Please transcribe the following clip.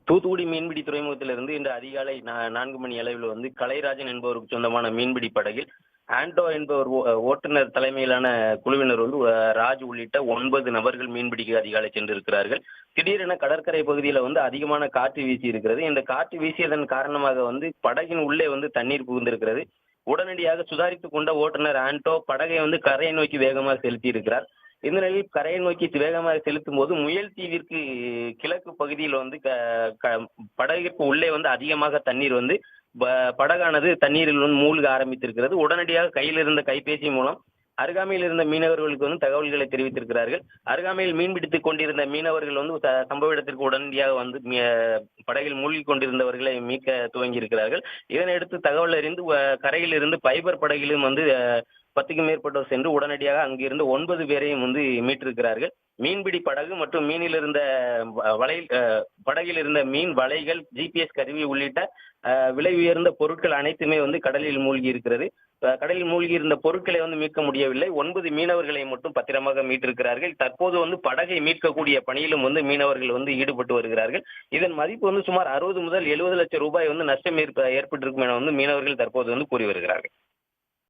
தூத்துக்குடி மீன்பிடி துறைமுகத்திலிருந்து இன்று அதிகாலை 4 மணி அளவில் வந்து கலைராஜன் என்பவருக்கு சொந்தமான மீன்பிடி படகில் ஆண்டோ என்பவர் ஓட்டுநர் தலைமையிலான குழுவினர் வந்து ராஜ் உள்ளிட்ட 9 நபர்கள் மீன்பிடிக்க அதிகாலை சென்றிருக்கிறார்கள். திடீரென கடற்கரை பகுதியில் வந்து அதிகமான காற்று வீசி இருக்கிறது. இந்த காற்று வீசியதன் காரணமாக வந்து படகின் உள்ளே வந்து தண்ணீர் புகுந்திருக்கிறது. உடனடியாக சுதாரித்துக் கொண்ட ஓட்டுநர் ஆண்டோ படகை வந்து கரையை நோக்கி வேகமாக செலுத்தி இருக்கிறார். இந்த நிலையில் கரையை நோக்கி வேகமாக செலுத்தும் போது முயல் தீவிற்கு கிழக்கு பகுதியில் வந்து படகிற்கு உள்ளே வந்து அதிகமாக தண்ணீர் வந்து படகானது தண்ணீரில் வந்து மூழ்க ஆரம்பித்திருக்கிறது. உடனடியாக கையில் இருந்த கைபேசி மூலம் அருகாமையில் இருந்த மீனவர்களுக்கு வந்து தகவல்களை தெரிவித்திருக்கிறார்கள். அருகாமையில் மீன்பிடித்துக் கொண்டிருந்த மீனவர்கள் வந்து சம்பவ இடத்திற்கு உடனடியாக வந்து படகில் மூழ்கி கொண்டிருந்தவர்களை மீட்க துவங்கி இருக்கிறார்கள். இதனையடுத்து தகவல் அறிந்து கரையில் இருந்து பைபர் படகிலும் வந்து 10க்கும் மேற்பட்டோர் சென்று உடனடியாக அங்கிருந்து 9 பேரையும் வந்து மீட்டிருக்கிறார்கள். மீன்பிடி படகு மற்றும் மீனில் இருந்த வலையில் படகில் இருந்த மீன் வலைகள், ஜிபிஎஸ் கருவி உள்ளிட்ட விலை உயர்ந்த பொருட்கள் அனைத்துமே வந்து கடலில் மூழ்கி இருக்கிறது. கடலில் மூழ்கி இருந்த பொருட்களை வந்து மீட்க முடியவில்லை. 9 மீனவர்களை மட்டும் பத்திரமாக மீட்டிருக்கிறார்கள். தற்போது வந்து படகை மீட்கக்கூடிய பணியிலும் வந்து மீனவர்கள் வந்து ஈடுபட்டு வருகிறார்கள். இதன் மதிப்பு வந்து சுமார் 60 முதல் 70 லட்சம் ரூபாய் வந்து நஷ்டம் ஏற்பட்டிருக்கும் என வந்து மீனவர்கள் தற்போது வந்து கூறி வருகிறார்கள்.